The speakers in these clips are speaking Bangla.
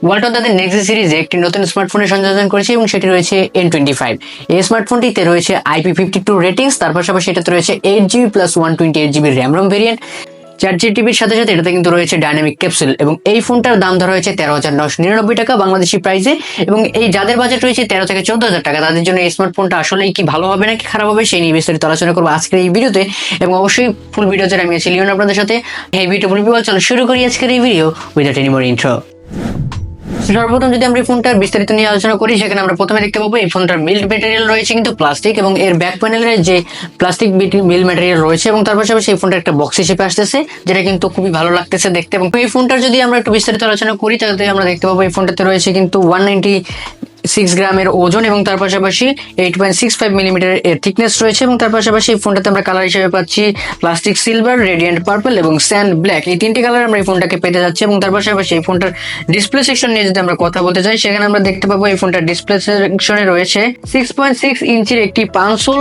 ওয়ালটন তাদের নেক্সট সিরিজে একটি নতুন স্মার্টফোনের সংযোজন করেছে এবং সেটি রয়েছে N25। এই স্মার্টফোনটিতে রয়েছে IP52 রেটিংস, তার পাশাপাশি এটাতে রয়েছে 8GB plus 128GB RAM ROM variant. 4GB সাথে সাথে এটাতে কিন্তু রয়েছে ডাইনামিক ক্যাপসুল এবং এই ফোনটার দাম ধরা হয়েছে 13,999 টাকা বাংলাদেশি প্রাইসে। এবং এই যাদের বাজেট রয়েছে 13 থেকে 14,000 টাকা তাদের জন্য এই স্মার্টফোনটা আসলেই কি ভালো হবে নাকি খারাপ হবে সেই নিয়ে বিস্তারিত আলোচনা করবো আজকের এই ভিডিওতে। এবং অবশ্যই ফুল ভিডিওতে আমি আছি লিওন আপনাদের সাথে। এই ভিডিও চলো শুরু করি আজকের এই video without any more intro. সর্বপ্রথম যদি আমরা এই ফোনটার বিস্তারিত নিয়ে আলোচনা করি, সেখানে আমরা প্রথমে দেখতে পাবো এই ফোনটার বিল্ড ম্যাটেরিয়াল রয়েছে কিন্তু প্লাস্টিক, এবং এর ব্যাক প্যানেলের যে প্লাস্টিক বিল্ড ম্যাটেরিয়াল রয়েছে এবং তার পাশাপাশি এই ফোনটা একটা বক্স হিসেবে আসতেছে, যেটা কিন্তু খুবই ভালো লাগতেছে দেখতে। এবং এই ফোনটার যদি আমরা একটু বিস্তারিত আলোচনা করি তাহলে আমরা দেখতে পাবো এই ফোনটাতে রয়েছে কিন্তু 196 গ্রামের ওজন এবং তার পাশাপাশি 8.65 মিলিমিটার এর থিকনেস রয়েছে। এবং তার পাশাপাশি এই ফোনটাতে আমরা কালার হিসেবে পাচ্ছি প্লাস্টিক সিলভার, রেডিয়েন্ট পার্পল এবং স্যান্ড ব্ল্যাক, এই তিনটি কালার আমরা এই ফোনটাকে পেতে যাচ্ছি। এবং তার পাশাপাশি এই ফোনটার ডিসপ্লে সেকশন নিয়ে যদি আমরা কথা বলতে চাই, সেখানে আমরা দেখতে পাবো এই ফোনটার ডিসপ্লে সেকশনে রয়েছে 6.6 ইঞ্চির একটি 500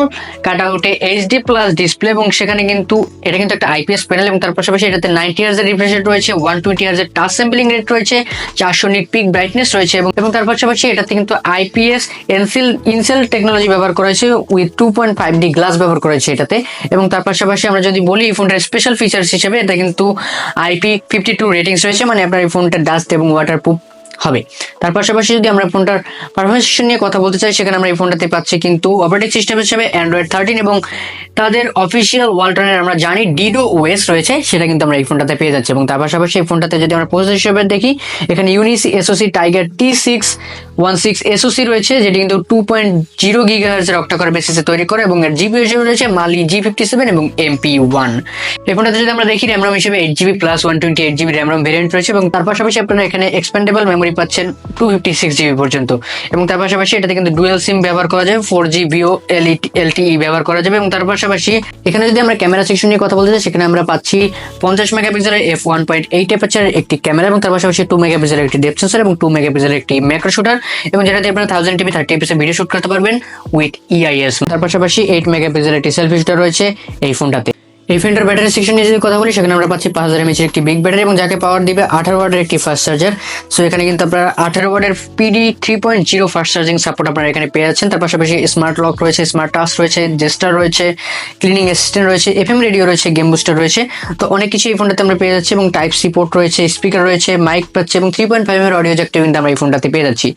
কাটআউটে এইচডি প্লাস ডিসপ্লে, এবং সেখানে কিন্তু এটা কিন্তু একটা আইপিএস প্যানেল। এবং তার পাশাপাশি এটাতে 90 হার্জ এর রিফ্রেশ রেট রয়েছে, 120 হার্জ এর টাচ স্যাম্পলিং রেট রয়েছে, 400 নিট পিক ব্রাইটনেস রয়েছে। এবং তার পাশাপাশি এটাতে কিন্তু আইপিএস ইনসেল টেকনোলজি ব্যবহার করা হয়েছে উইথ 2.5D গ্লাস ব্যবহার করা হয়েছে এটাতে। এবং তার পাশাপাশি আমরা যদি বলি এই ফোনটার স্পেশাল ফিচার্স হিসেবে এটা কিন্তু IP52 রেটিংস রয়েছে, মানে আপনার এই ফোনটা ডাস্ট এবং ওয়াটারপ্রুফ হবে। তার পাশাপাশি যদি আমরা ফোনটার পারফরমেন্স নিয়ে কথা বলতে চাই, সেখানে আমরা এই ফোনটাতে পাচ্ছি কিন্তু অপারেটিং সিস্টেম হিসেবে Android 13 এবং তাদের অফিসিয়াল ওয়ালটনের আমরা জানি ডিডো ওএস রয়েছে, সেটা কিন্তু আমরা এই ফোনটাতে পেয়ে যাচ্ছি। এবং তার পাশাপাশি এই ফোনটাতে যদি আমরা প্রসেসর হিসেবে দেখি, এখানে Younis SOC tiger T616 SOC রয়েছে, যেটি কিন্তু 2.0 GHz এর অক্টা কোর বেসিসে তৈরি করে, এবং এর জিপি হিসেবে রয়েছে মালি G57 এবং MP1। এই ফোনটাতে যদি আমরা দেখি র্যাম রম হিসেবে 8GB plus 128GB RAM ROM variant রয়েছে, এবং তার পাশাপাশি আপনারা এখানে এক্সপেন্ডেবল মেমোরি পাচ্ছেন 256GB পর্যন্ত। এবং তার পাশাপাশি এটাতে কিন্তু ডুয়াল সিম ব্যবহার করা যায়, 4G ভিও LTE ব্যবহার করা যাবে। এবং তার পাশাপাশি এখানে যদি আমরা ক্যামেরা সেকশন নিয়ে কথা বলতে চাই, সেখানে আমরা পাচ্ছি 50 মেগাপিক্সেলের f1.8 অ্যাপারচারের একটি ক্যামেরা, এবং তার পাশাপাশি 2 মেগাপিক্সেলের একটি ডেপথ সেন্সর এবং 2 মেগাপিক্সেলের একটি ম্যাক্রো শুটার, এবং যেটাতে আপনারা 1080p 30fps ভিডিও শুট করতে পারবেন উইথ EIS। তার পাশাপাশি 8 মেগাপিক্সেলের একটি সেলফি শুটার রয়েছে এই ফোনটাতে। এই ফোনটার ব্যাটারি সেকশন নিয়ে যদি কথা বলি, সেখানে আমরা পাচ্ছি 5000 mAh এর একটি বিগ ব্যাটারি, এবং যাকে পাওয়ার দিবে 18 ওয়াটের একটি ফাস্ট চার্জার। সো এখানে কিন্তু আপনারা 18 ওয়াটের PD 3.0 ফাস্ট চার্জিং সাপোর্ট আপনারা এখানে পেয়ে যাচ্ছেন। তার পাশাপাশি স্মার্ট লক রয়েছে, স্মার্ট টাচ রয়েছে, জেস্টার রয়েছে, ক্লিনিং অ্যাসিস্ট্যান্ট রয়েছে, FM রেডিও রয়েছে, গেম বুস্টার রয়েছে। তো অনেক কিছু এই ফোনটাতে আমরা পেয়ে যাচ্ছি, এবং টাইপ সি পোর্ট রয়েছে, স্পিকার রয়েছে, মাইক পাচ্ছে, এবং 3.5 এর অডিও জ্যাকটা কিন্তু আমরা এই ফোনটাতে পেয়ে যাচ্ছি।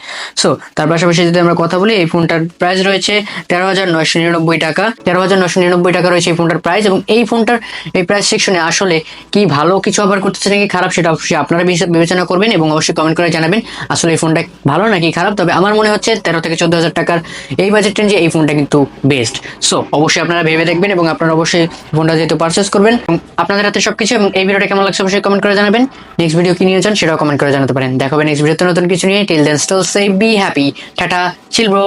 সো তার পাশাপাশি যদি আমরা কথা বলি, এই ফোনটার প্রাইস রয়েছে 13,999 টাকা। 13,999 টাকা রয়েছে এই ফোনটার প্রাইস। এবং এই ফোনটার এই প্রাইস সেকশনে আসলে কি ভালো কিছু অফার করতেছে নাকি খারাপ, সেটা অবশ্যই আপনারা বিবেচনা করবেন এবং অবশ্যই কমেন্ট করে জানাবেন আসলে এই ফোনটা ভালো নাকি খারাপ। তবে আমার মনে হচ্ছে 13 থেকে 14,000 টাকার এই বাজেট রেঞ্জে এই ফোনটা কিন্তু বেস্ট। সো অবশ্যই আপনারা ভেবে দেখবেন এবং আপনারা অবশ্যই ফোনটা যেহেতু পারচেস করবেন, আপনাদের হাতে সবকিছু। এবং এই ভিডিওটা কেমন লাগছে অবশ্যই কমেন্ট করে জানাবেন। নেক্সট ভিডিও কি নিয়ে চান সেটাও কমেন্ট করে জানাতে পারেন। দেখা হবে নেক্সট ভিডিওতে নতুন কিছু নিয়ে। Till then still say be happy, tata, chill bro.